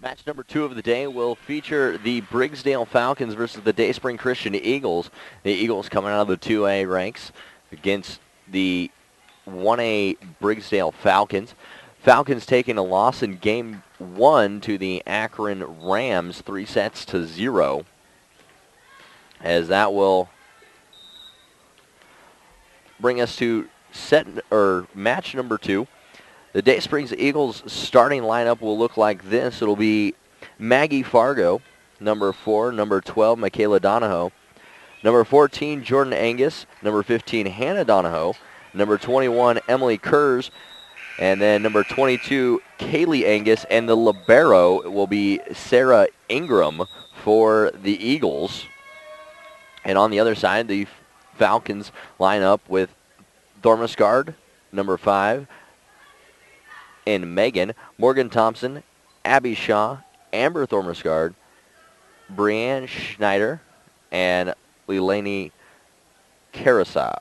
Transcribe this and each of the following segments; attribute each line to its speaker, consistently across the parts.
Speaker 1: Match number 2 of the day will feature the Briggsdale Falcons versus the Dayspring Christian Eagles. The Eagles coming out of the 2A ranks against the 1A Briggsdale Falcons. Falcons taking a loss in game 1 to the Akron Rams, 3-0, as that will bring us to match number 2. The Daysprings Eagles starting lineup will look like this. It'll be Maggie Fargo, number 4, number 12, Michaela Donahoe, number 14, Jordan Angus, number 15, Hannah Donahoe, number 21, Emily Kurz, and then number 22, Kaylee Angus, and the libero will be Sarah Ingram for the Eagles. And on the other side, the Falcons line up with Thormasgard, number 5, and Megan, Morgan Thompson, Abby Shaw, Amber Thormasgard, Brianne Schneider, and Leilani Carrasco,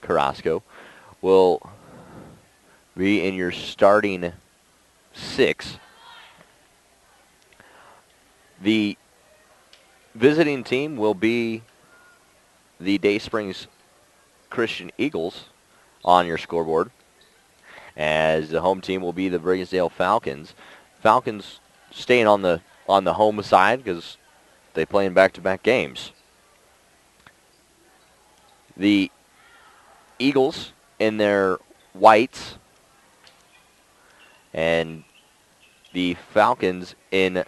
Speaker 1: Carrasco will be in your starting 6. The visiting team will be the Daysprings Christian Eagles on your scoreboard, as the home team will be the Briggsdale Falcons. Falcons staying on the home side because they play in back-to-back games. The Eagles in their whites and the Falcons in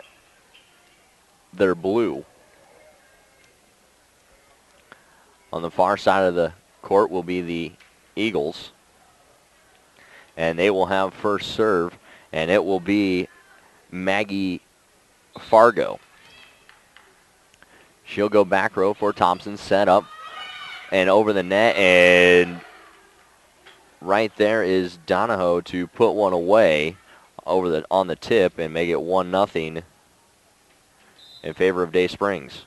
Speaker 1: their blue. On the far side of the court will be the Eagles, and they will have first serve, and it will be Maggie Fargo. She'll go back row for Thompson, set up and over the net, and right there is Donahoe to put one away on the tip and make it 1-0 in favor of Daysprings.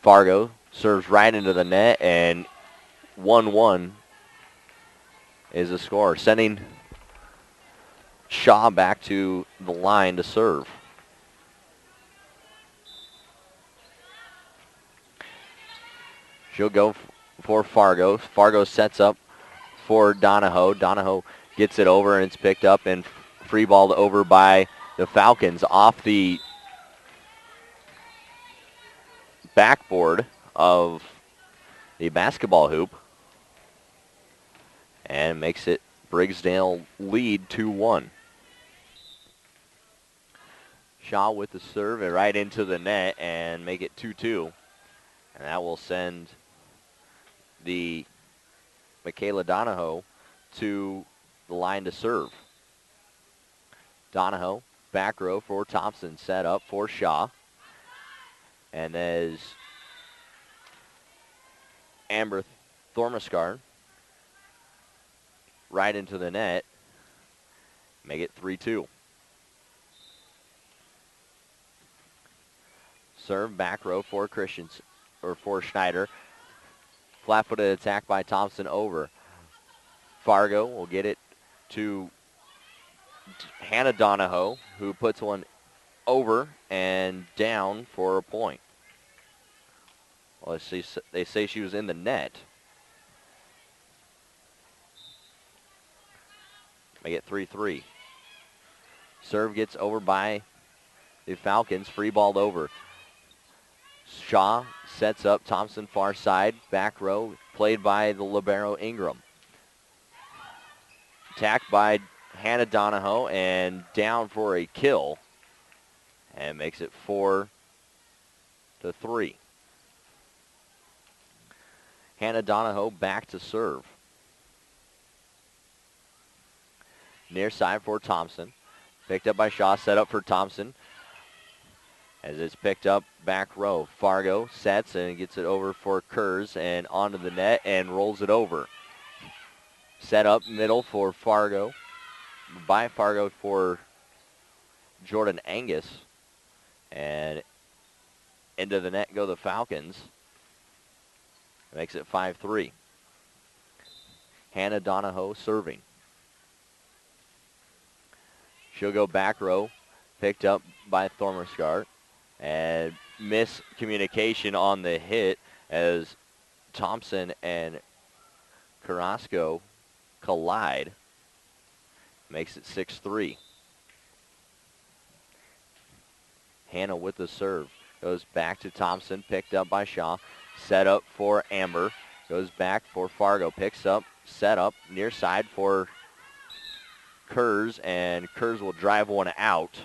Speaker 1: Fargo serves right into the net, and 1-1 is the score, sending Shaw back to the line to serve. She'll go for Fargo. Fargo sets up for Donahoe. Donahoe gets it over, and it's picked up and free balled over by the Falcons off the backboard of the basketball hoop, and makes it Briggsdale lead 2-1. Shaw with the serve and right into the net and make it 2-2. And that will send the Michaela Donahoe to the line to serve. Donahoe, back row for Thompson, set up for Shaw. And there's Amber Thormasgard right into the net. Make it 3-2. Serve back row for for Schneider. Flat-footed attack by Thompson over. Fargo will get it to Hannah Donahoe, who puts one over and down for a point. Well, they say she was in the net. Make it 3-3. Serve gets over by the Falcons. Free balled over. Shaw sets up. Thompson far side. Back row. Played by the libero Ingram. Attacked by Hannah Donahoe and down for a kill. And makes it 4-3. Hannah Donahoe back to serve. Near side for Thompson. Picked up by Shaw, set up for Thompson. As it's picked up back row. Fargo sets and gets it over for Kurz and onto the net and rolls it over. Set up middle for Fargo. By Fargo for Jordan Angus. And into the net go the Falcons. Makes it 5-3. Hannah Donahoe serving. She'll go back row, picked up by Thormerskart. And miscommunication on the hit as Thompson and Carrasco collide. Makes it 6-3. Hannah with the serve. Goes back to Thompson, picked up by Shaw. Set up for Amber. Goes back for Fargo. Picks up, set up, near side for Kurz, and Kurz will drive one out.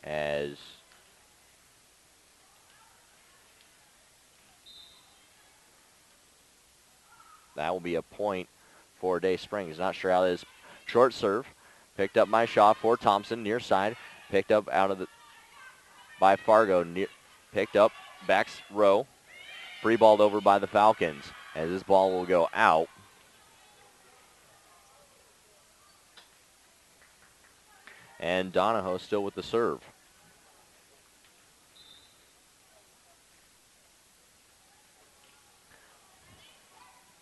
Speaker 1: As that will be a point for Dayspring. He's not sure how this short serve. Picked up by Shaw for Thompson, near side. Picked up out of the by Fargo. Picked up, backs row. Free balled over by the Falcons as this ball will go out. And Donahoe still with the serve.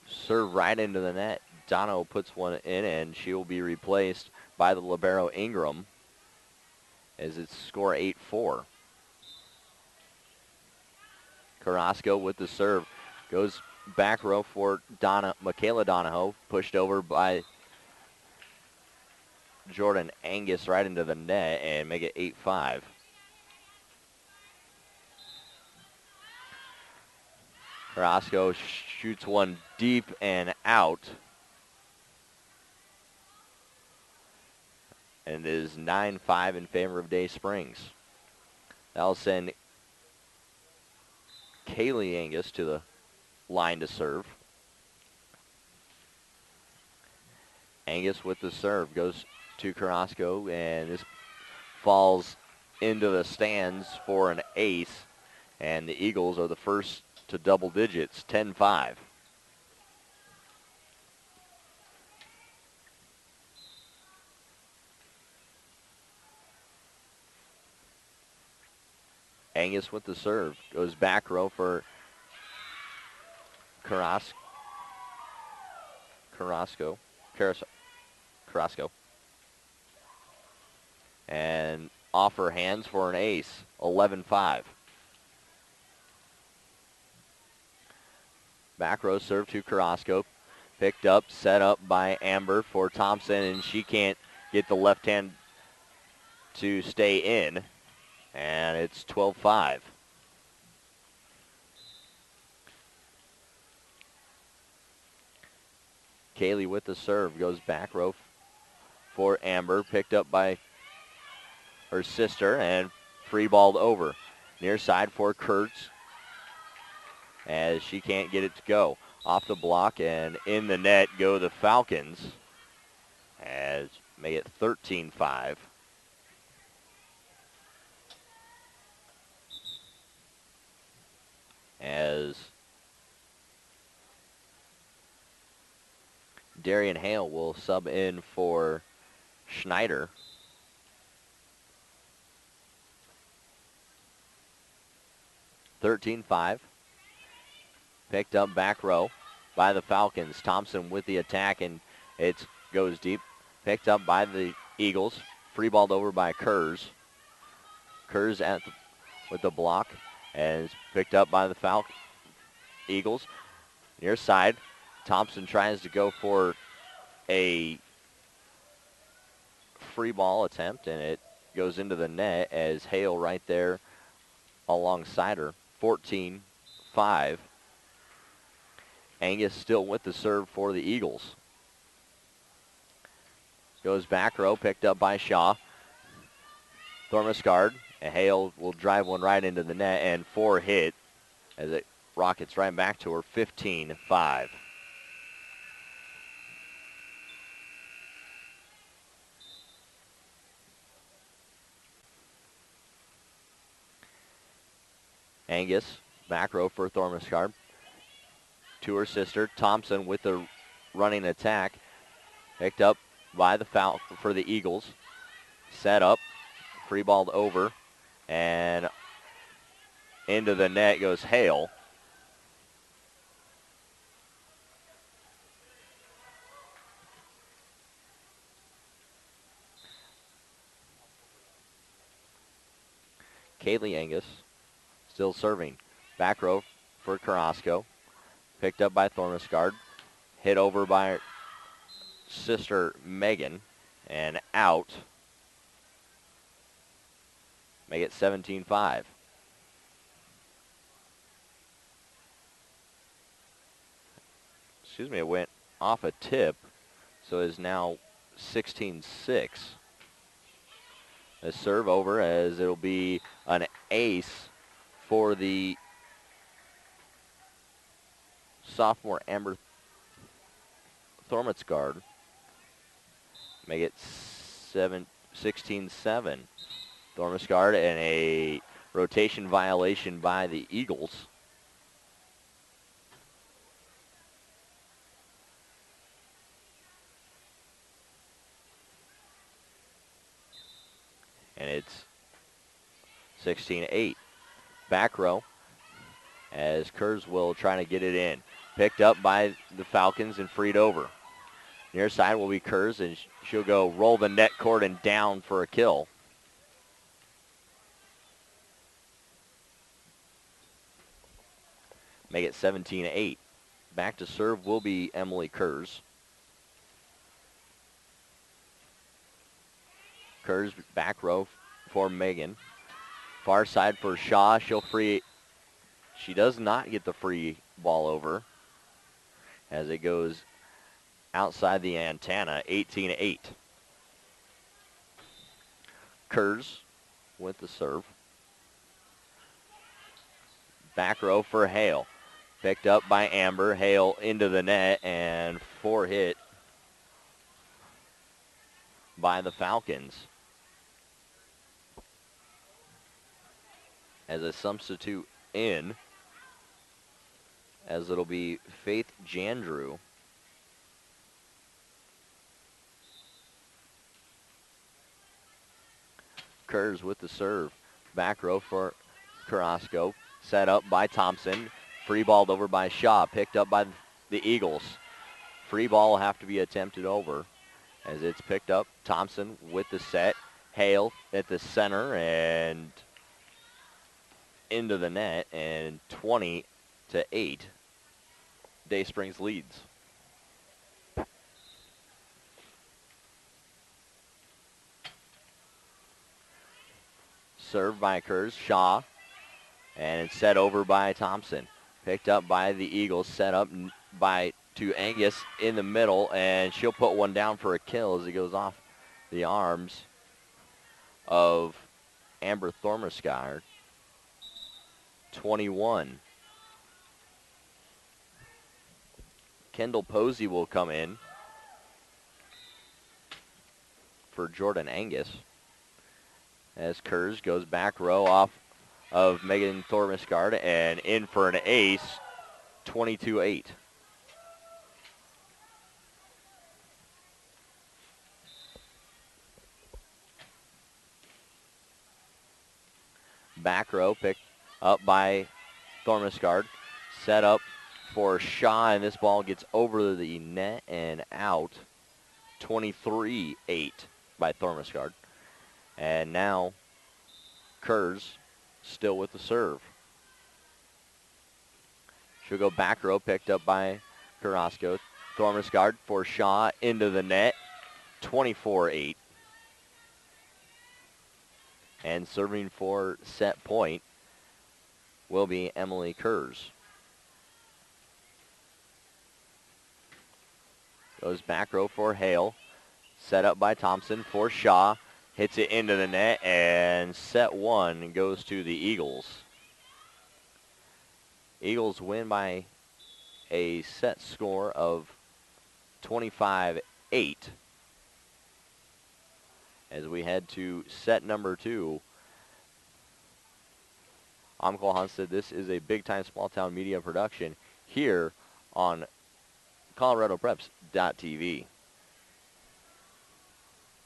Speaker 1: Serve right into the net. Donahoe puts one in, and she will be replaced by the libero Ingram as it's score 8-4. Carrasco with the serve. Goes back row for Michaela Donahoe. Pushed over by Jordan Angus right into the net and make it 8-5. Carrasco shoots one deep and out. And it is 9-5 in favor of Daysprings. That'll send Kaylee Angus to the line to serve. Angus with the serve goes to Carrasco, and this falls into the stands for an ace. And the Eagles are the first to double digits, 10-5. Angus with the serve. Goes back row for Carrasco. And off her hands for an ace, 11-5. Back row serve to Carrasco. Picked up, set up by Amber for Thompson, and she can't get the left hand to stay in. And it's 12-5. Kaylee with the serve. Goes back row for Amber. Picked up by her sister and free balled over. Near side for Kurtz as she can't get it to go. Off the block and in the net go the Falcons as make it 13-5. As Darian Hale will sub in for Schneider. (13-5). Picked up back row by the Falcons. Thompson with the attack, and it goes deep. Picked up by the Eagles. Free balled over by Kurz. Kurz with the block, and it's picked up by the Eagles. Near side. Thompson tries to go for a free ball attempt, and it goes into the net as Hale right there alongside her. 14-5. Angus still with the serve for the Eagles. Goes back row, picked up by Shaw. Thormuscard, and Hale will drive one right into the net, and 4 hit as it rockets right back to her. 15-5. Angus, back row for Thormuscard. To her sister, Thompson with the running attack. Picked up by the foul for the Eagles. Set up, free balled over, and into the net goes Hale. Kaylee Angus. Still serving. Back row for Carrasco. Picked up by Thormisgard. Hit over by her sister Megan. And out. Make it 17-5. Excuse me, it went off a tip. So it is now 16-6. A serve over as it'll be an ace for the sophomore Amber Thormisgard. Make it 16-7. Thormisgard and a rotation violation by the Eagles. And it's 16-8. Back row as Kurzweil trying to get it in. Picked up by the Falcons and freed over. Near side will be Kurz, and she'll go roll the net cord and down for a kill. Make it 17-8. Back to serve will be Emily Kurz. Kurz back row for Megan. Far side for Shaw. She'll free. She does not get the free ball over as it goes outside the antenna. 18-8. Kurz with the serve. Back row for Hale. Picked up by Amber. Hale into the net and hit by the Falcons. As a substitute in, as it'll be Faith Jandrew. Kurz with the serve. Back row for Carrasco. Set up by Thompson. Free balled over by Shaw. Picked up by the Eagles. Free ball will have to be attempted over as it's picked up. Thompson with the set. Hale at the center and into the net, and 20-8. Daysprings leads. Served by Kurz. Shaw. And it's set over by Thompson. Picked up by the Eagles. Set up to Angus in the middle. And she'll put one down for a kill as it goes off the arms of Amber Thormisgard. 21. Kendall Posey will come in for Jordan Angus as Kurz goes back row off of Megan Thormisgard and in for an ace. 22-8. Back row picked up by Thormisgard. Set up for Shaw, and this ball gets over the net and out. 23-8 by Thormisgard. And now Kurz still with the serve. She'll go back row, picked up by Carrasco. Thormisgard for Shaw into the net. 24-8. And serving for set point will be Emily Kurz. Goes back row for Hale. Set up by Thompson for Shaw. Hits it into the net, and set one goes to the Eagles. Eagles win by a set score of 25-8. As we head to set number 2. I'm Cole Hunstead. This is a big-time small-town media production here on ColoradoPreps.tv.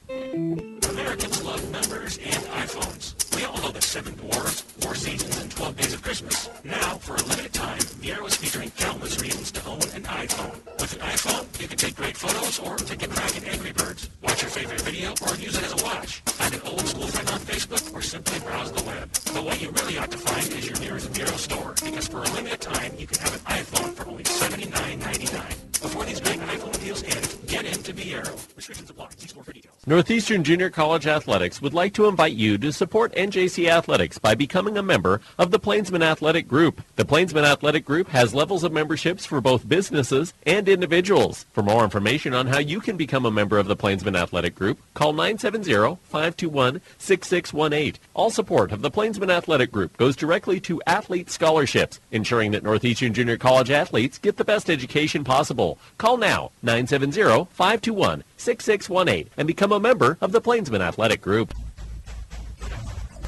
Speaker 2: Americans love numbers and iPhones. We all know the 7 Dwarfs, 4 Seasons, and 12 Days of Christmas. Now, for a limited time, Vieira is featuring countless reasons to own an iPhone. With an iPhone, you can take great photos or take a crack at Angry Birds, watch your favorite video, or use it as a watch. Find an old school friend on Facebook or simply browse the web. But what you really ought to find is your nearest Bureau store, because for a limited time, you can have an iPhone for only $79.99. Before these great iPhone deals end, get into Bureau. Restrictions apply. See store for details.
Speaker 3: Northeastern Junior College Athletics would like to invite you to support NJC Athletics by becoming a member of the Plainsman Athletic Group. The Plainsman Athletic Group has levels of memberships for both businesses and individuals. For more information on how you can become a member of the Plainsman Athletic Group, call 970-521-6618. All support of the Plainsman Athletic Group goes directly to athlete scholarships, ensuring that Northeastern Junior College athletes get the best education possible. Call now, 970-521-6618, and become a member of the Plainsman Athletic Group.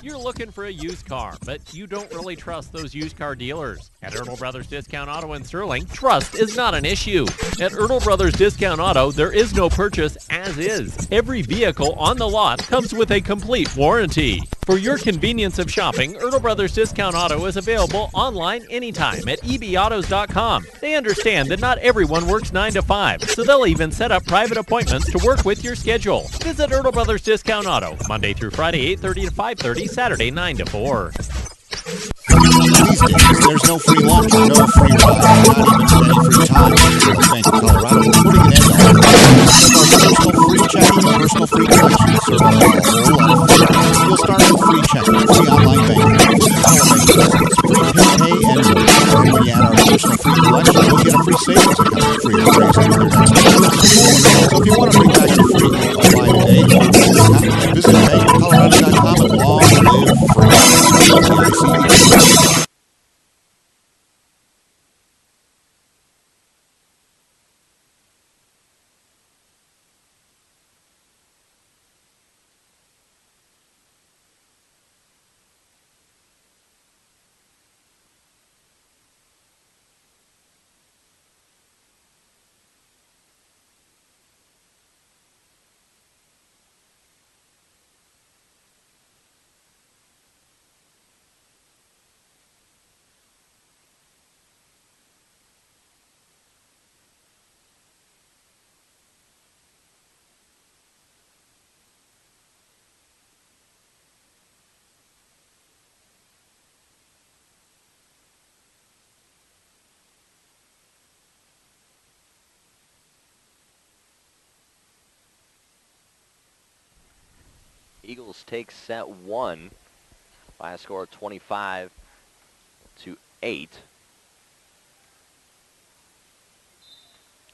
Speaker 3: You're looking for a used car, but you don't really trust those used car dealers. At Erdl Brothers Discount Auto in Sterling, trust is not an issue. At Erdl Brothers Discount Auto, there is no purchase as is. Every vehicle on the lot comes with a complete warranty. For your convenience of shopping, Erdl Brothers Discount Auto is available online anytime at ebautos.com. They understand that not everyone works 9 to 5, so they'll even set up private appointments to work with your schedule. Visit Erdl Brothers Discount Auto, Monday through Friday, 8:30 to 5:30, Saturday, 9 to 4.
Speaker 4: These days, there's no free lunch, no free ride, not even any free time. At Bank of Colorado, we're putting an end to all that. With our personal free checking and personal free collection, serve up a whole lot of freedom. You'll start with free checking, free online banking, free telebank services, free pay and more. And when you add our personal free collection, you'll get a free savings account free to raise into your next payment. So if you want to bring back your free, apply today. Visit bankofcolorado.com and long live free.
Speaker 1: Eagles take set 1 by a score of 25-8.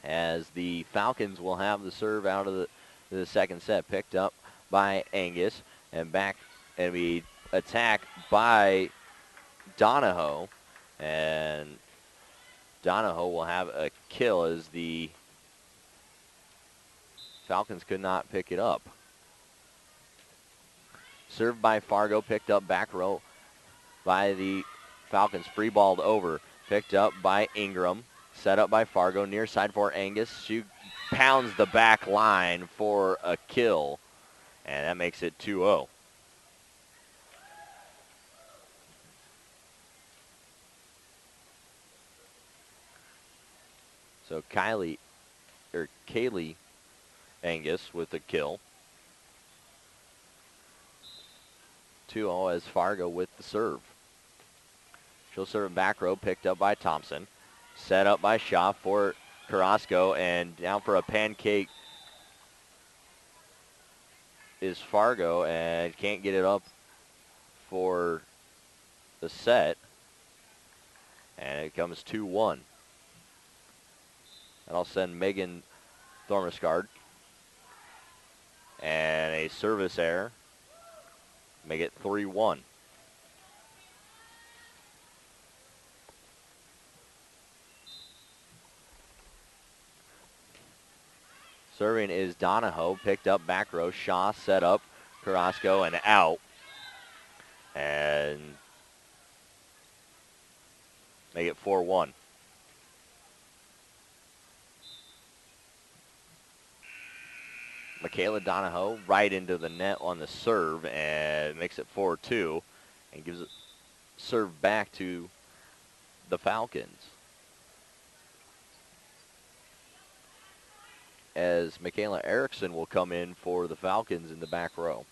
Speaker 1: As the Falcons will have the serve out of the second set, picked up by Angus, and back and be attacked by Donahoe, and Donahoe will have a kill as the Falcons could not pick it up. Served by Fargo, picked up back row by the Falcons, free balled over, picked up by Ingram, set up by Fargo, near side for Angus. She pounds the back line for a kill, and that makes it 2-0. So Kaylee Angus with the kill. 2-0 as Fargo with the serve. She'll serve back row, picked up by Thompson. Set up by Shaw for Carrasco, and down for a pancake is Fargo, and can't get it up for the set. And it comes 2-1. That'll send Megan Thormasgard. And a service error. Make it 3-1. Serving is Donahoe, picked up back row. Shaw set up, Carrasco, and out. And make it 4-1. Michaela Donahoe right into the net on the serve and makes it 4-2 and gives it serve back to the Falcons. as Michaela Erickson will come in for the Falcons in the back row.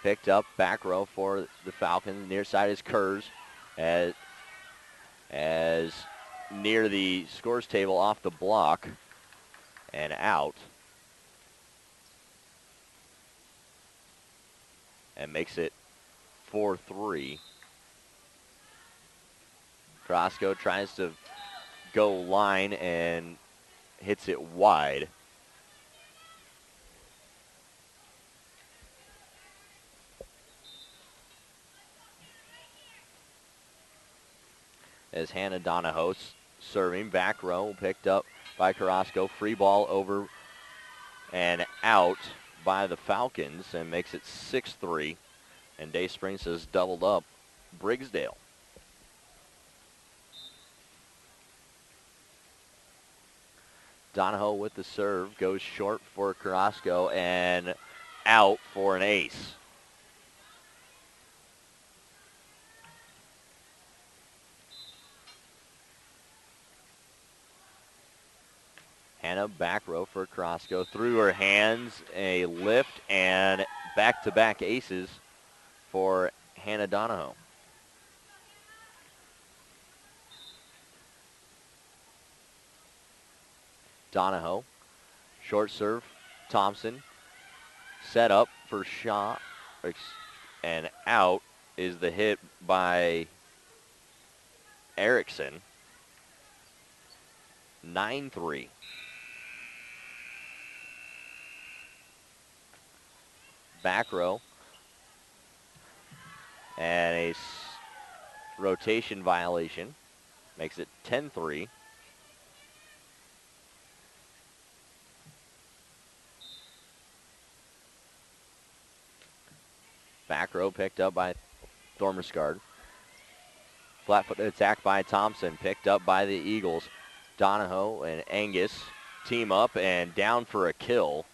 Speaker 1: Picked up back row for the Falcons. Near side is Kurz as near the scores table off the block and out. And makes it 4-3. Carrasco tries to go line and hits it wide. As Hannah Donahoe serving back row, picked up by Carrasco. Free ball over and out by the Falcons and makes it 6-3. And Dayspring has doubled up Briggsdale. Donahoe with the serve, goes short for Carrasco and out for an ace. Hannah back row for Carrasco. Through her hands, a lift, and back-to-back aces for Hannah Donahoe. Donahoe, short serve, Thompson, set up for shot, and out is the hit by Erickson. 9-3. Back row. And a rotation violation. Makes it 10-3. Back row picked up by Thormersgaard. Flat-footed attack by Thompson. Picked up by the Eagles. Donahoe and Angus team up and down for a kill.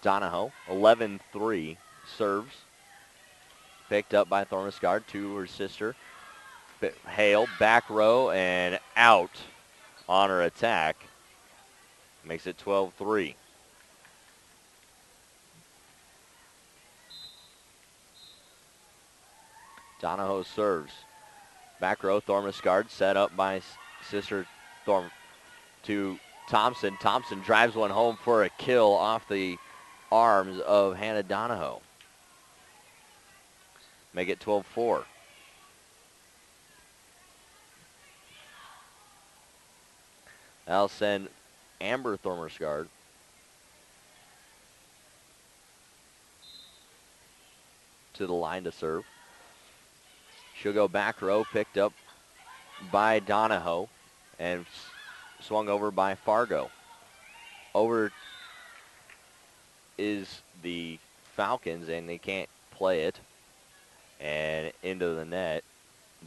Speaker 1: Donahoe, 11-3, serves. Picked up by Thormersgaard to her sister. Hale, back row, and out on her attack. Makes it 12-3. Donahoe serves. Back row, Thormersgaard set up by sister Thorm to Thompson. Thompson drives one home for a kill off the arms of Hannah Donahoe. Make it 12-4. That'll send Amber Thormersgaard to the line to serve. She'll go back row, picked up by Donahoe and swung over by Fargo. Over is the Falcons, and they can't play it. And into the net,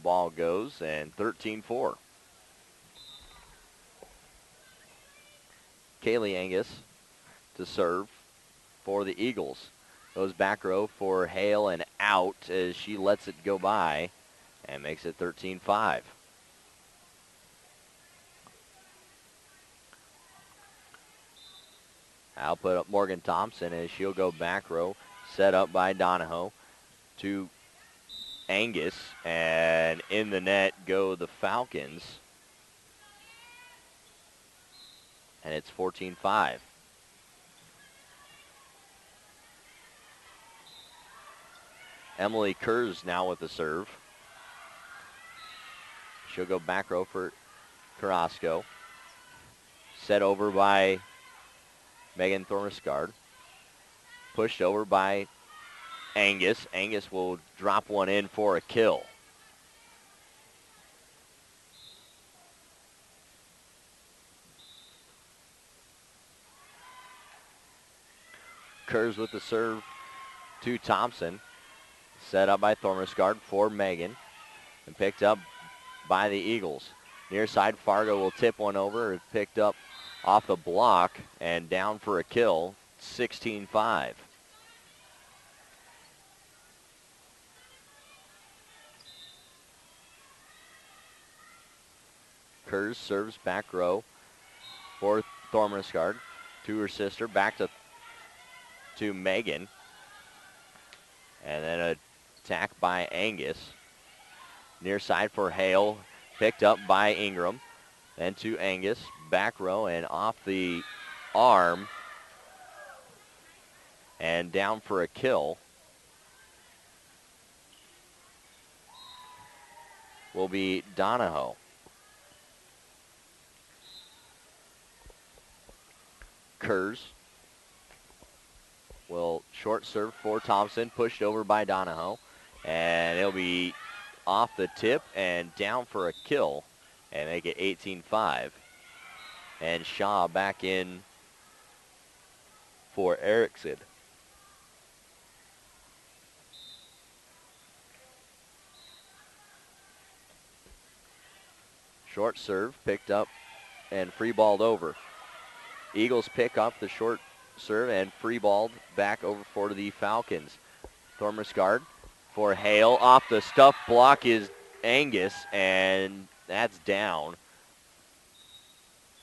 Speaker 1: ball goes, and 13-4. Kaylee Angus to serve for the Eagles. Goes back row for Hale and out as she lets it go by and makes it 13-5. I'll put up Morgan Thompson as she'll go back row, set up by Donahoe to Angus, and in the net go the Falcons. And it's 14-5. Emily Kurz now with the serve. She'll go back row for Carrasco. Set over by Megan Thormersgaard. Pushed over by Angus. Angus will drop one in for a kill. Kurz with the serve to Thompson. Set up by Thormersgaard for Megan. And picked up by the Eagles. Near side, Fargo will tip one over. It's picked up off the block and down for a kill. 16-5. Kurz serves back row for Thormesgard to her sister, back to Megan. And then an attack by Angus. Near side for Hale, picked up by Ingram. Then to Angus, back row and off the arm. And down for a kill will be Donahoe. Kurz will short serve for Thompson, pushed over by Donahoe. And it'll be off the tip and down for a kill and make it 18-5. And Shaw back in for Erickson. Short serve picked up and free balled over. Eagles pick up the short serve and free balled back over for the Falcons. Thormesgard for Hale. Off the stuff block is Angus, and that's down.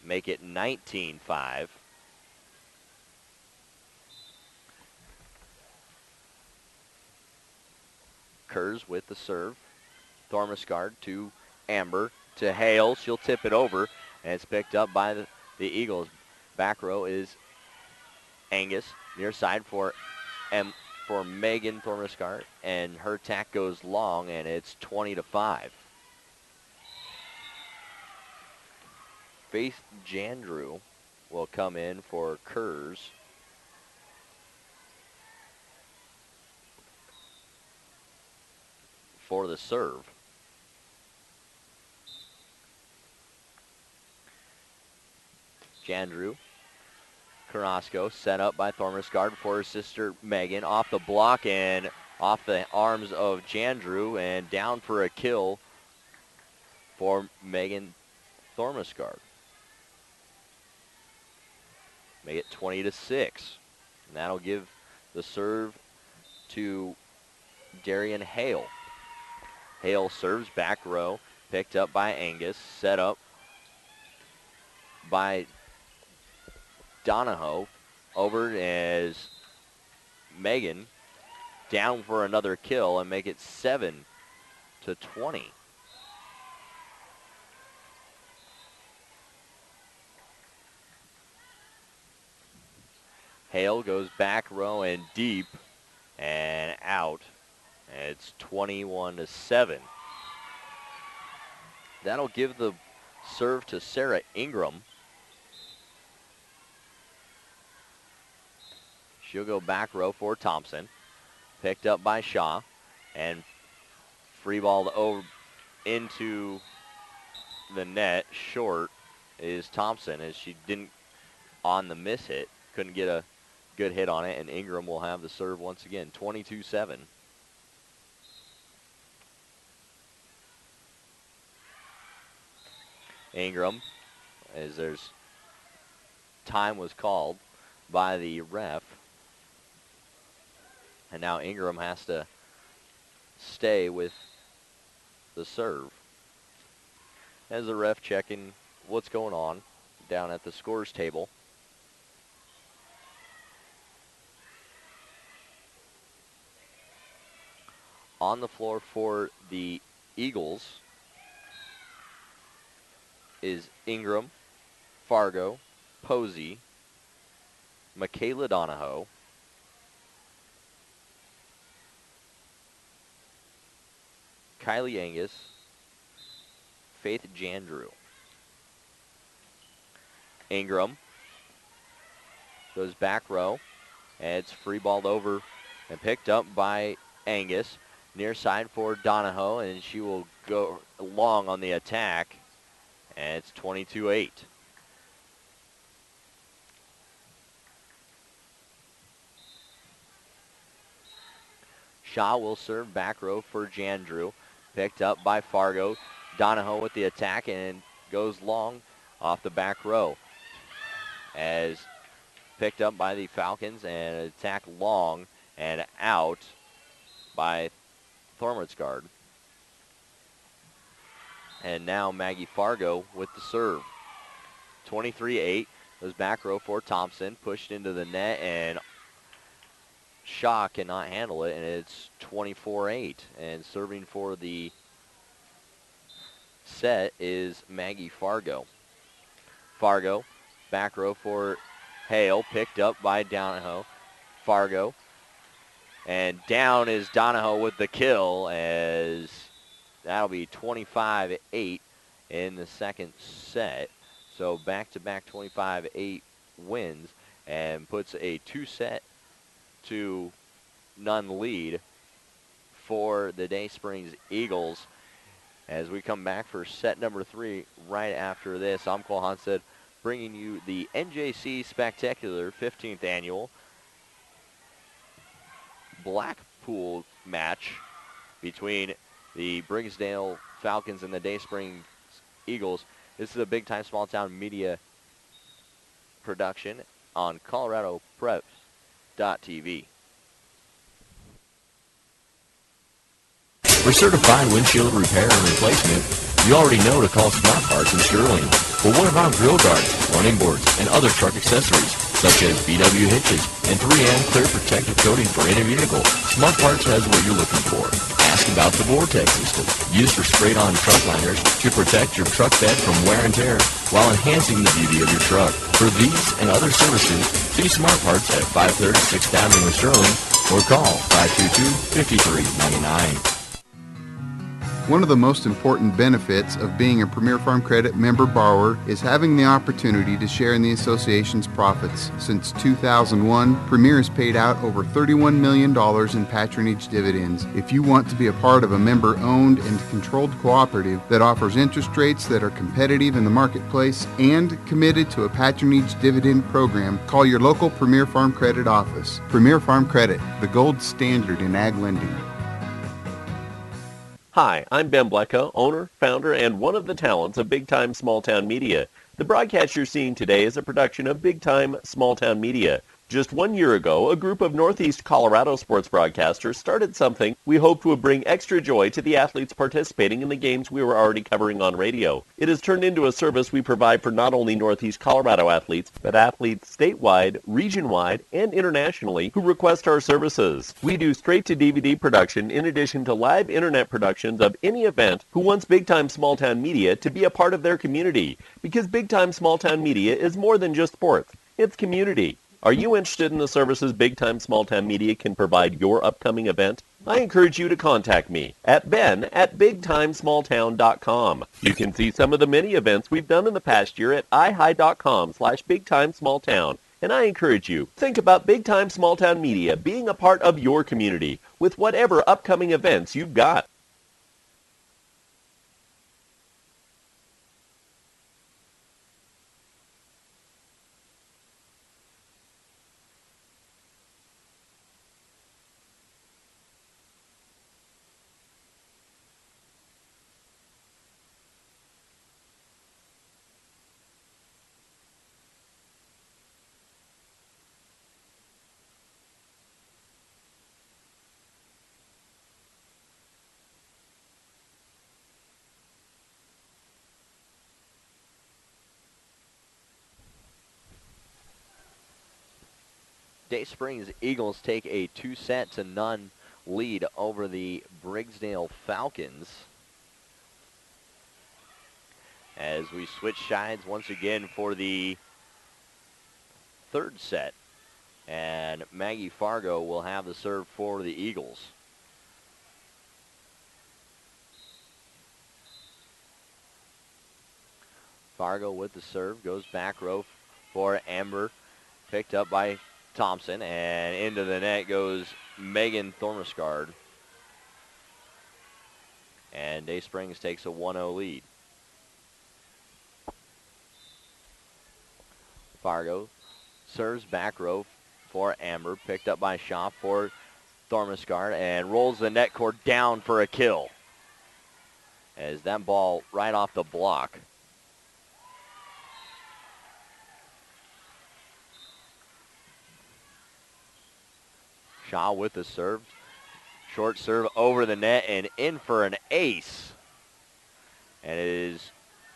Speaker 1: Make it 19-5. Kurz with the serve. Thormesgard to Amber, to Hale. She'll tip it over, and it's picked up by the Eagles. Back row is Angus. Near side for Megan Thormesgard, and her attack goes long, and it's 20-5. Faith Jandrew will come in for Kurz. For the serve. Jandrew. Carrasco set up by Thormesgard for her sister Megan. Off the block and off the arms of Jandrew, and down for a kill for Megan Thormesgard. Make it 20-6. And that'll give the serve to Darian Hale. Hale serves back row, picked up by Angus, set up by Donahoe. Over as Megan, down for another kill and make it 7-20. Hale goes back row and deep and out. And it's 21-7. That'll give the serve to Sarah Ingram. She'll go back row for Thompson. Picked up by Shaw. And free ball over into the net. Short is Thompson, as she didn't on the miss hit. Couldn't get a good hit on it, and Ingram will have the serve once again. 22-7. Ingram, as there's time was called by the ref. And now Ingram has to stay with the serve. As the ref checking what's going on down at the scores table. On the floor for the Eagles is Ingram, Fargo, Posey, Michaela Donahoe, Kylie Angus, Faith Jandrew. Ingram goes back row, and it's free balled over and picked up by Angus. Near side for Donahoe, and she will go long on the attack, and it's 22-8. Shaw will serve back row for Jandrew. Picked up by Fargo. Donahoe with the attack and goes long off the back row. As picked up by the Falcons and an attack long and out by Thormesgard. And now Maggie Fargo with the serve. 23-8. Goes back row for Thompson. Pushed into the net, and Shaw cannot handle it, and it's 24-8. And serving for the set is Maggie Fargo. Fargo, back row for Hale, picked up by Donahoe. Fargo, and down is Donahoe with the kill, as that'll be 25-8 in the second set. So back-to-back 25-8 wins, and puts a 2-set to none lead for the Daysprings Eagles. As we come back for set number 3 right after this, I'm Cole Hanstead, bringing you the NJC Spectacular 15th Annual Blackpool match between the Briggsdale Falcons and the Dayspring Eagles. This is a big-time small-town media production on ColoradoPreps.tv.
Speaker 5: For certified windshield repair and replacement, you already know to call Smart Parts in Sterling. For what about grill guards, running boards, and other truck accessories, such as VW hitches and 3M clear protective coating for any vehicle, Smart Parts has what you're looking for. Ask about the Vortex system, used for sprayed-on truck liners to protect your truck bed from wear and tear while enhancing the beauty of your truck. For these and other services, see Smart Parts at 530 6th Avenue in Sterling or call 522-5399.
Speaker 6: One of the most important benefits of being a Premier Farm Credit member borrower is having the opportunity to share in the association's profits. Since 2001, Premier has paid out over $31 million in patronage dividends. If you want to be a part of a member-owned and controlled cooperative that offers interest rates that are competitive in the marketplace and committed to a patronage dividend program, call your local Premier Farm Credit office. Premier Farm Credit, the gold standard in ag lending.
Speaker 7: Hi, I'm Ben Blecka, owner, founder, and one of the talents of Big Time Small Town Media. The broadcast you're seeing today is a production of Big Time Small Town Media. Just 1 year ago, a group of Northeast Colorado sports broadcasters started something we hoped would bring extra joy to the athletes participating in the games we were already covering on radio. It has turned into a service we provide for not only Northeast Colorado athletes, but athletes statewide, region-wide, and internationally who request our services. We do straight-to-DVD production in addition to live internet productions of any event who wants Big Time Small Town Media to be a part of their community, because Big Time Small Town Media is more than just sports. It's community. Are you interested in the services Big Time Small Town Media can provide your upcoming event? I encourage you to contact me at ben@bigtimesmalltown.com. You can see some of the many events we've done in the past year at ihigh.com/bigtimesmalltown. And I encourage you, think about Big Time Small Town Media being a part of your community with whatever upcoming events you've got.
Speaker 1: Daysprings Eagles take a 2-0 lead over the Briggsdale Falcons. As we switch sides once again for the third set. And Maggie Fargo will have the serve for the Eagles. Fargo with the serve, goes back row for Amber. Picked up by Thompson, and into the net goes Megan Thormasgard. And Daysprings takes a 1-0 lead. Fargo serves back row for Amber, picked up by Shaw for Thormasgard, and rolls the net cord down for a kill. As that ball right off the block. Shaw with the serve. Short serve over the net and in for an ace. And it is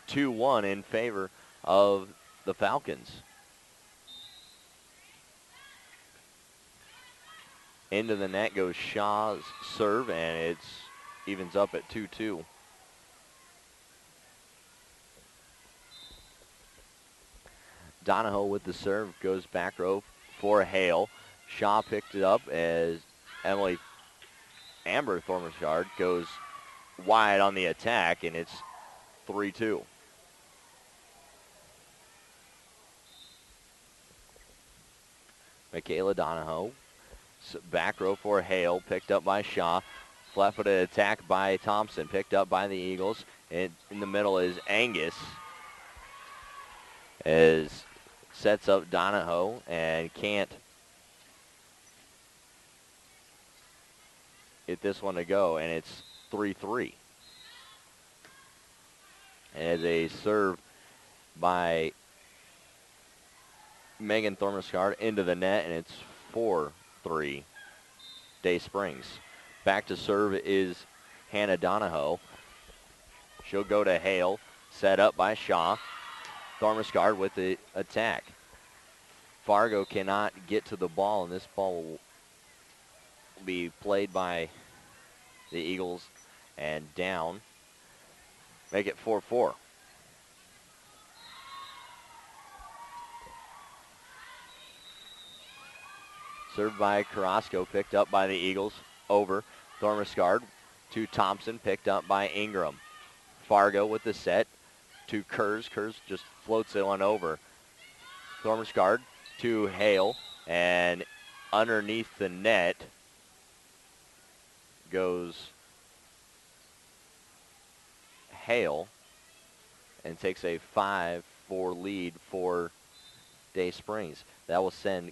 Speaker 1: 2-1 in favor of the Falcons. Into the net goes Shaw's serve, and it evens up at 2-2. Donahoe with the serve, goes back row for Hale. Shaw picked it up as Amber Thormishard goes wide on the attack, and it's 3-2. Michaela Donahoe, back row for Hale, picked up by Shaw. Flat-footed attack by Thompson, picked up by the Eagles. And in the middle is Angus, as sets up Donahoe and can't get this one to go, and it's 3-3. And as a serve by Megan Thormishard into the net, and it's 4-3 Daysprings. Back to serve is Hannah Donahoe. She'll go to Hale, set up by Shaw. Thormishard with the attack. Fargo cannot get to the ball, and this ball will be played by the Eagles and down. Make it 4-4. Served by Carrasco, picked up by the Eagles. Over. Thormishard to Thompson, picked up by Ingram. Fargo with the set to Kurz. Kurz just floats it on over. Thormishard to Hale, and underneath the net goes Hale and takes a 5-4 lead for Daysprings. That will send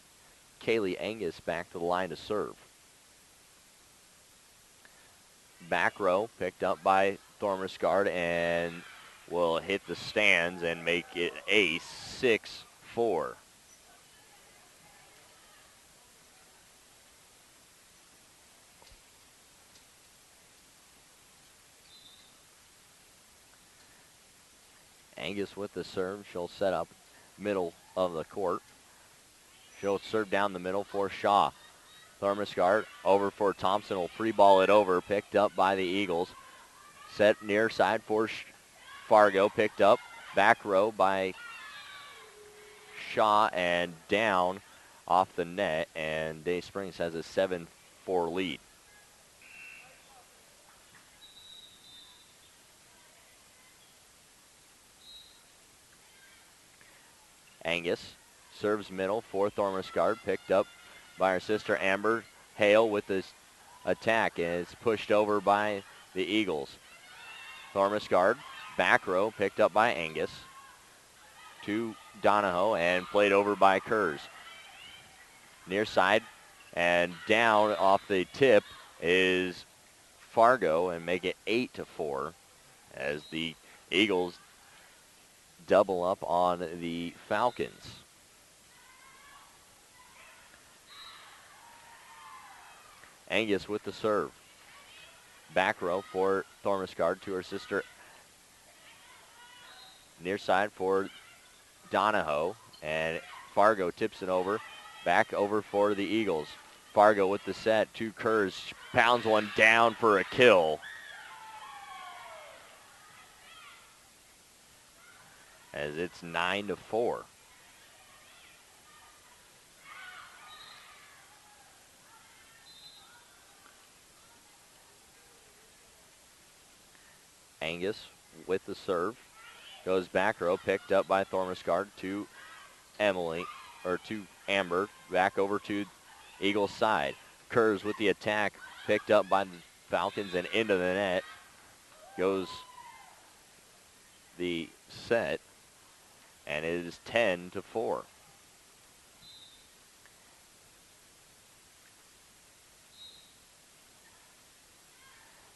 Speaker 1: Kaylee Angus back to the line to serve. Back row picked up by Thormishard and will hit the stands and make it a 6-4. Angus with the serve. She'll set up middle of the court. She'll serve down the middle for Shaw. Thormishard over for Thompson, will free-ball it over, picked up by the Eagles. Set near side for Fargo, picked up. Back row by Shaw and down off the net, and Daysprings has a 7-4 lead. Angus serves middle for Thormishard, picked up by her sister Amber. Hale with this attack, and it's pushed over by the Eagles. Thormishard, back row, picked up by Angus. To Donahoe and played over by Kurz. Near side and down off the tip is Fargo, and make it 8-4 as the Eagles double up on the Falcons. Angus with the serve. Back row for Thormishard to her sister. Near side for Donahoe, and Fargo tips it over. Back over for the Eagles. Fargo with the set to Kurz. Pounds one down for a kill. As it's 9-4. Angus with the serve. Goes back row, picked up by Thormishard to Amber. Back over to Eagles side. Kurz with the attack, picked up by the Falcons and into the net. Goes the set, and it is 10-4.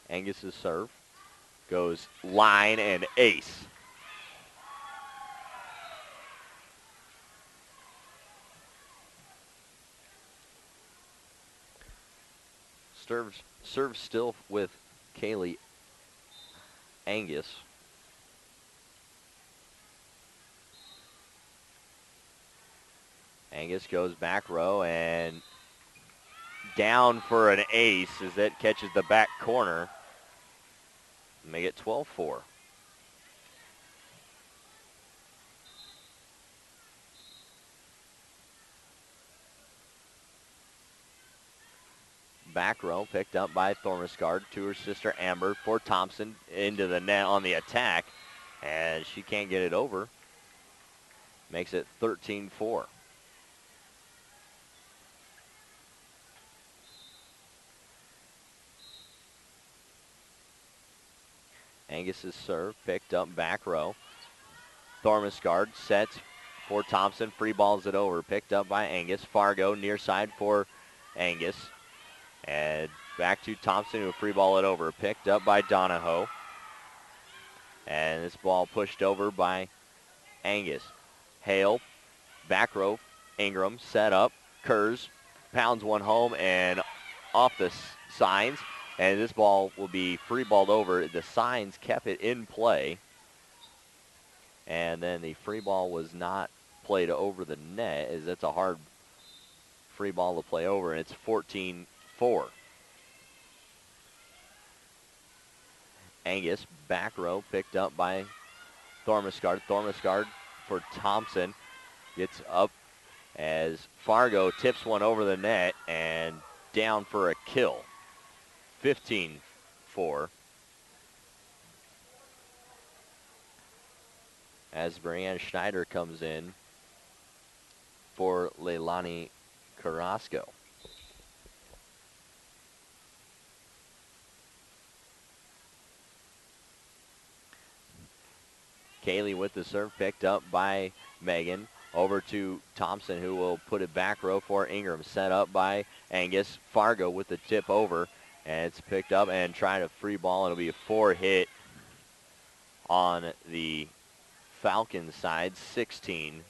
Speaker 1: Angus's serve goes line and ace. Serves still with Kaylee Angus. Angus goes back row and down for an ace as it catches the back corner. Make it 12-4. Back row picked up by Thormisgard to her sister Amber for Thompson into the net on the attack, and she can't get it over. Makes it 13-4. Angus's serve picked up back row. Thormisgard sets for Thompson, free balls it over, picked up by Angus. Fargo near side for Angus. And back to Thompson who free ball it over, picked up by Donahoe. And this ball pushed over by Angus. Hale, back row, Ingram, set up, Kurz, pounds one home and off the signs. And this ball will be free balled over. The signs kept it in play. And then the free ball was not played over the net, as that's a hard free ball to play over, and it's 14-4. Angus, back row, picked up by Thormisgard. Thormisgard for Thompson. Gets up as Fargo tips one over the net and down for a kill. 15-4. As Brianne Schneider comes in for Leilani Carrasco. Kaylee with the serve, picked up by Megan. Over to Thompson, who will put it back row for Ingram. Set up by Angus. Fargo with the tip over, and it's picked up and trying to free ball. It'll be a 4-hit on the Falcons side, 16-4.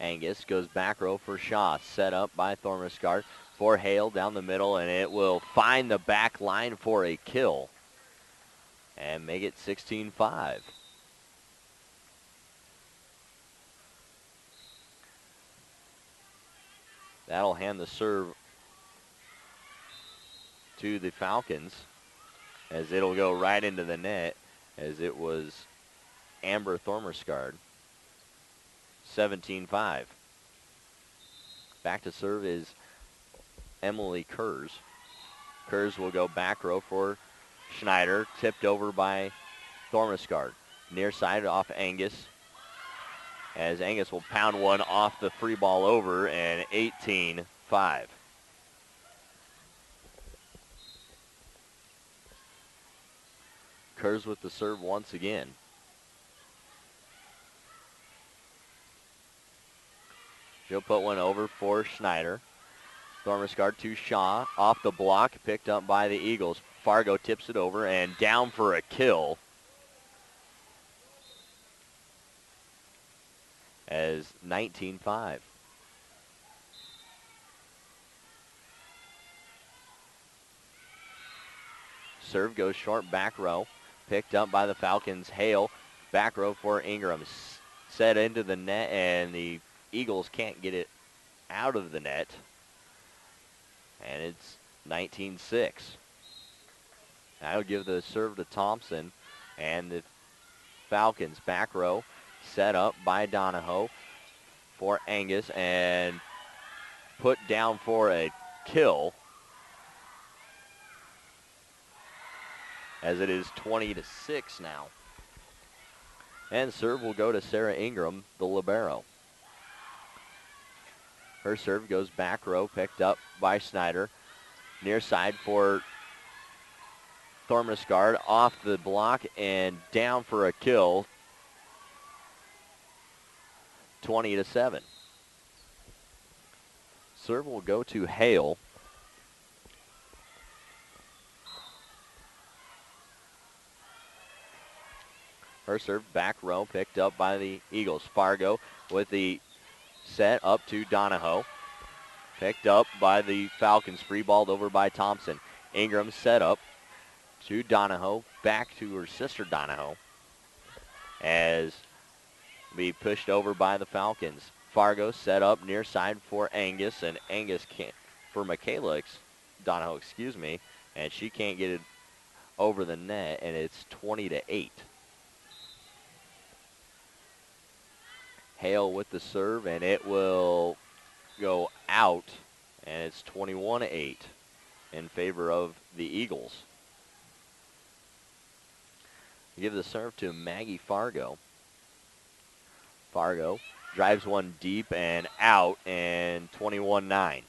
Speaker 1: Angus goes back row for Shaw. Set up by Thormisgard for Hale down the middle, and it will find the back line for a kill and make it 16-5. That'll hand the serve to the Falcons as it'll go right into the net, as it was Amber Thormisgard. 17-5. Back to serve is Emily Kurz. Kurz will go back row for Schneider, tipped over by Thormisgard. Near side off Angus, as Angus will pound one off the free ball over, and 18-5. Kurz with the serve once again. She'll put one over for Schneider. Thormisgard to Shaw. Off the block, picked up by the Eagles. Fargo tips it over and down for a kill. As 19-5. Serve goes short back row. Picked up by the Falcons. Hale, back row for Ingram. Set into the net, and the Eagles can't get it out of the net. And it's 19-6. That'll give the serve to Thompson. And the Falcons back row, set up by Donahoe for Angus and put down for a kill, as it is 20-6 now. And serve will go to Sarah Ingram, the libero. Her serve goes back row, picked up by Schneider. Near side for Thormisgard, off the block and down for a kill. 20-7. Serve will go to Hale. Her serve back row, picked up by the Eagles. Fargo with the set up to Donahoe. Picked up by the Falcons, free balled over by Thompson. Ingram set up to Donahoe, back to her sister Donahoe, as be pushed over by the Falcons. Fargo set up near side for Angus, and Angus can't, for Michaela Donahoe, excuse me, and she can't get it over the net, and it's 20-8. Hale with the serve, and it will go out, and it's 21-8 in favor of the Eagles. Give the serve to Maggie Fargo. Fargo drives one deep and out, and 21-9.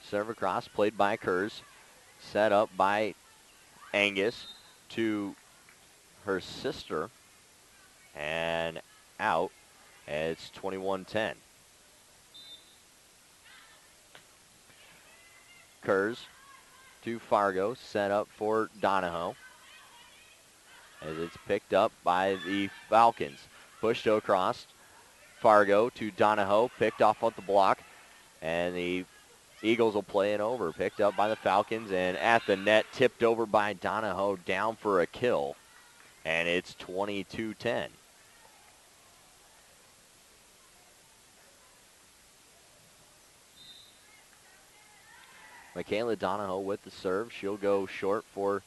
Speaker 1: Serve across, played by Kurz. Set up by Angus to her sister, and out. It's 21-10. Kurz to Fargo, set up for Donahoe, as it's picked up by the Falcons. Pushed across, Fargo to Donahoe, picked off at the block, and the Eagles will play it over. Picked up by the Falcons, and at the net, tipped over by Donahoe, down for a kill, and it's 22-10. Michaela Donahoe with the serve. She'll go short for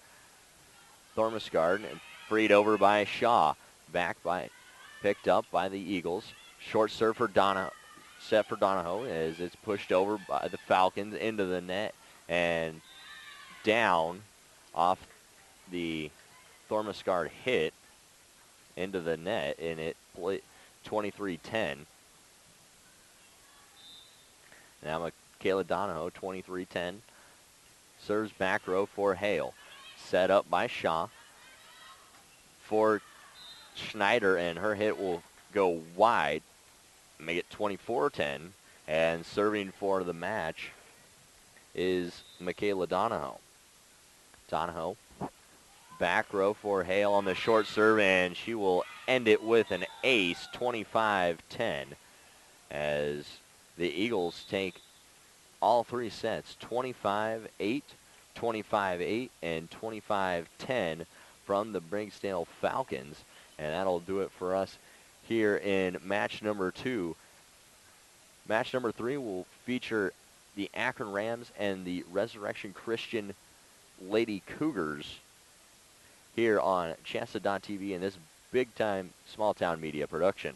Speaker 1: Thormusgard, and freed over by Shaw. Picked up by the Eagles. Short serve for Donahoe. Set for Donahoe as it's pushed over by the Falcons into the net and down off the Thormusgard hit into the net, and it 23-10. Now Michaela Donahoe, 23-10. Serves back row for Hale. Set up by Shaw for Schneider, and her hit will go wide, make it 24-10. And serving for the match is Michaela Donahoe. Donahoe, back row for Hale on the short serve, and she will end it with an ace, 25-10, as the Eagles take all three sets, 25-8, 25-8, and 25-10 from the Briggsdale Falcons. And that'll do it for us here in match number 2. Match number 3 will feature the Akron Rams and the Resurrection Christian Lady Cougars here on Chassa.tv in this big-time small-town media production.